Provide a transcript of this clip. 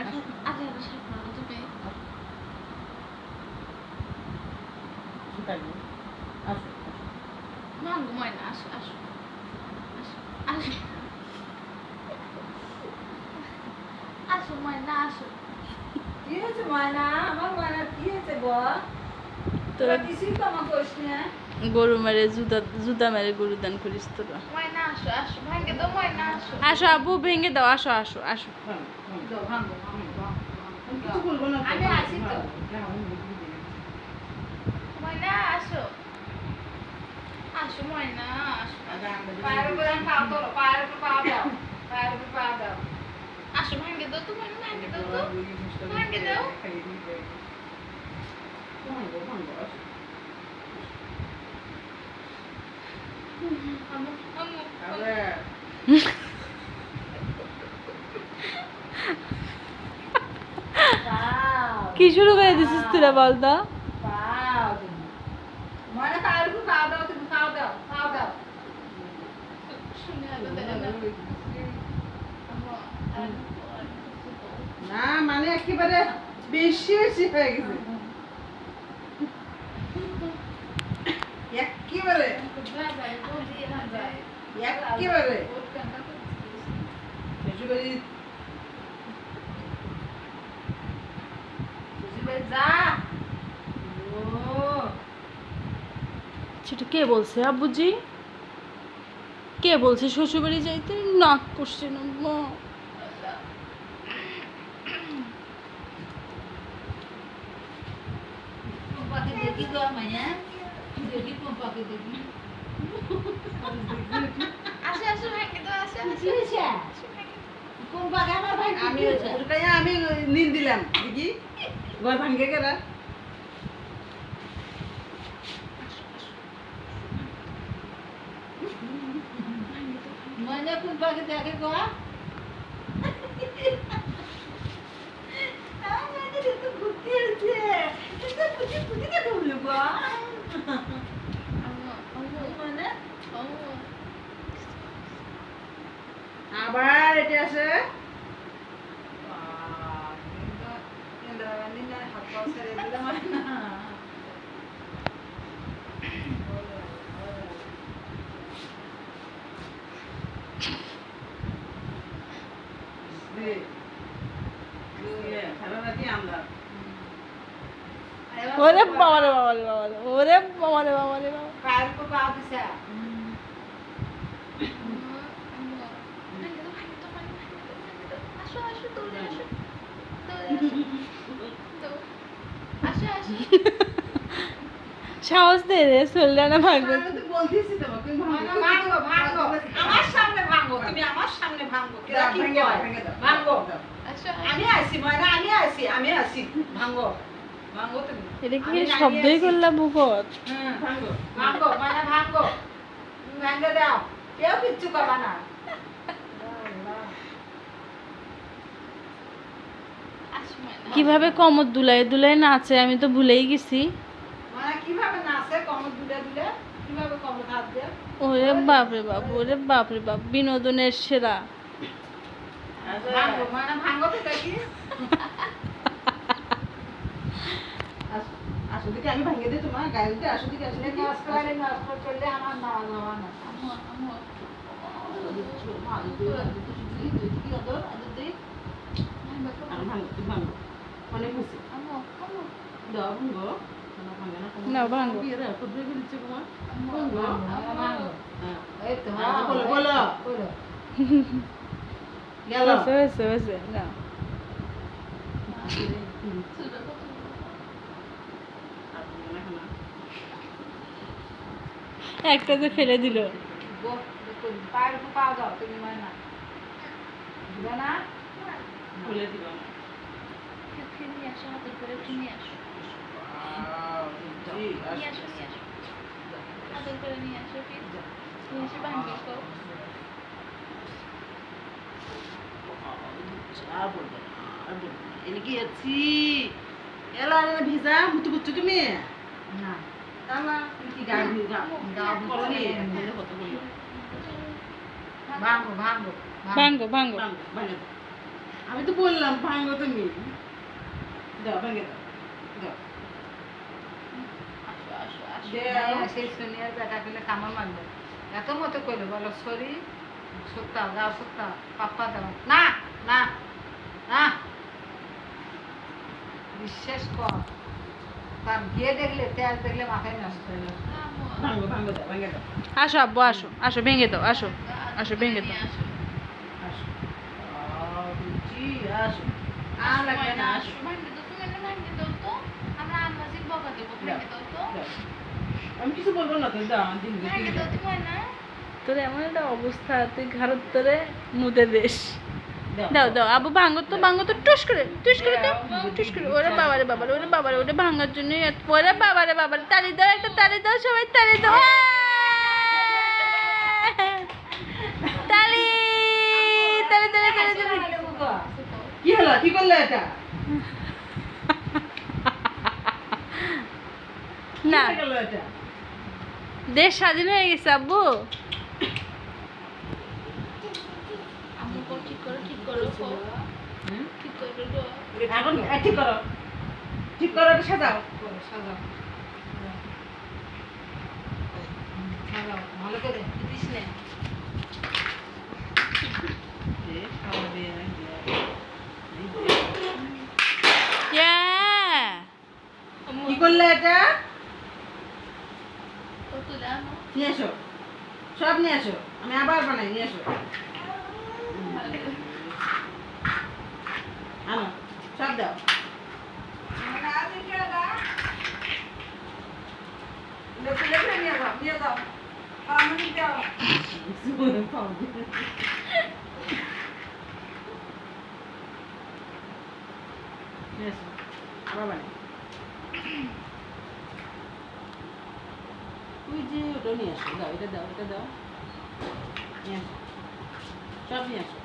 আগে সাবধানে তুমি ভাঙ্গো ময়না আসো আসো আসো আসো আসো ময়না আসো কি হয়েছে ময়না? আমার ময়না কি হয়েছে বল? তোরা কিছুই তো আমাকে করিস না। গরু মেরে জুতা মেরে গরু দান করিস তোরা। ময়না আসো আসো ভাঙ্গে দাও ময়না আসো আসো আব্বু ভেঙে দাও, আসো আসো আসো। ভাঙো, কিছু বলবো না। আমি আছি তো। ময়না আসো আসো ময়না আসো পায়ের উপরে পা তোলো, পায়ের উপর পা দাও, পায়ের উপর পা দাও। আসো ভাঙ্গে দাও তো ময়না ভাঙ্গে দাও তো ভাঙ্গে দাও আমু আমু কি শুরু করে দিছিস তোরা বলতো? ময়না পায়ের উপর পা দাও, তুমি পা দাও, পা দাও। শুনে আলো দেয় না আমু না মানে একেবারে বেশি বেশি হয়ে গেছে একেবারে কোথায় যায় তো দিয়ে না যায় একেবারে ওর কান্না শ্বশুরবাড়ি শ্বশুরবাড়ি যা ও সেটা কে বলছে আব্বুজি? কে বলছে শ্বশুরবাড়ি যাইতে? নাক করছে না মা। পম্পাকে দেখি গো মাইয়া দেখি পম্পাকে দেখি আসো আসো ভাঙ্গে দাও আসো কি হয়েছে? পম্পাকে আমার ভাই আমি ওটাই আমি নীল দিলাম দেখি ঘর ভাঙ্গে গেরা মনে পম্পাকে দেখে গো ঘুরতে আছে পুচি পুচি দেখে বললো গো আমু আমু মানে আমু আবার এটা আছে ওরে বাবারে বাবারে বাবারে, ওরে বাবারে বাবারে বাবা। পায়ের উপর পা দিছে আসো আসো দৌড়ে আসো দৌড়ে আসো আসো আসো সাহস দে রে, চললে না ভাগবে। আমি তো বলতেছি তোমাকে ভাঙো ভাঙো আমার সামনে ভাঙো তুমি আমার সামনে ভাঙো কেরা কি কয় ভাঙো আসো আমি আছি ময়না আমি আছি ভাঙো ভাঙো তুমি এটা কি শব্দই করলাম বুকত? ভাঙো ভাঙো ময়না ভাঙো ভাঙে দাও কেউ কিচ্ছু করবা না আসো ময়না কিভাবে কমর দুলাই দুলাই নাচে আমি তো ভুলেই গেছি। মানে কিভাবে নাচে কমর দুলে দুলে কিভাবে কমর হাত দিয়ে ওরে বাপ রে বাপ, ওরে বাপ রে বাপ, বিনোদনের সেরা। ভাঙো মানে ভাঙো তো দেখি আসো দিকে আমি ভাঙিয়ে দিই তোমার গায়ে দিতে আসো দিকে আসলে নষ্ট করে নষ্ট করলে আমার নাওয়া নাওয়া না আমু আমু অনেক হয়েছে আমু আমু দাও ভাঙো না ভাঙো। এই তো বলো বলো গেল হয়েছে হয়েছে হয়েছে না। একটা যে ফেলে দিল। পায়ের উপর পা দাও তুমি ময়না দিবে না খুলে দিবা না নিয়ে আসো হাতের করে একটু নিয়ে আসো নিয়ে আসো নিয়ে আসো হাতের করে নিয়ে আসো প্লিজ নিয়ে এসে ভাঙ্গে দাও এদিকে আছি এলা ভিজা মুতু বুঝছো তুমি না তামা কি গাড়ি করনি কত বলি ভাঙো ভাঙো ভাঙ্গো ভাঙ্গো। ভাঙো ভাঙো আমি তো বললাম ভাঙো তুমি। দাও ভেঙে দাও। দাও। আসো আসো আসো দাও। সেই সোনিয়ার বেটা পেলে কামড় মারবে এত মতো করলো বলো সরি সত্তা দাও সত্তা পাপ্পা দাও না না না বিশ্বাস কর তার গিয়ে দেখলে তেজ দেখলে মাথায় নষ্ট হয়ে যাবে ভাঙো ভাঙো দাও ভেঙে দাও। আসো আব্বু আসো আসো ভেঙে দাও আসো আসো ভেঙে দাও আসো আসো। বুঝি আসো। আর লাগবে না, আসো ভাঙে দাও তুমি এটা ভাঙে দাও তো আমরা আম্মাজি বকা দেবো ভাঙে দাও তো দাও। আমি কিছু বলবো না তো দাও দিন ভাঙে দাও তুমি না তোর এমন একটা অবস্থা তুই ঘাড়ত তোরে মুদে দেশ দাও দাও আবু ভাঙো তো টুস করে দাও টুস করে ওরে বাবারে ওরে ভাঙার জন্য ওরে বাবারে তালি দাও একটা তালি দাও সবাই তালি দাও তালি তালি তালি তালি তালি কি হলো কি করলে এটা? না কি গেল এটা? দেশ স্বাধীন হয়ে গেছে আব্বু আম্মু কো ঠিক করো কো হুম? ঠিক করো গো এখন ঠিক করো। ঠিক করো এটা সাজাও। সাজাও সাজাও ভালো করে দিস না Yeah! কি করলে এটা? তো তুলে আনো নিয়ে এসো সব নিয়ে এসো আমি আবার বানাই নিয়ে এসো আনো সব দাও নিয়ে এসো আবার বানাই ওই যে ওটা নিয়ে আসো দাও এটা দাও নিয়ে আসো সব নিয়ে আসো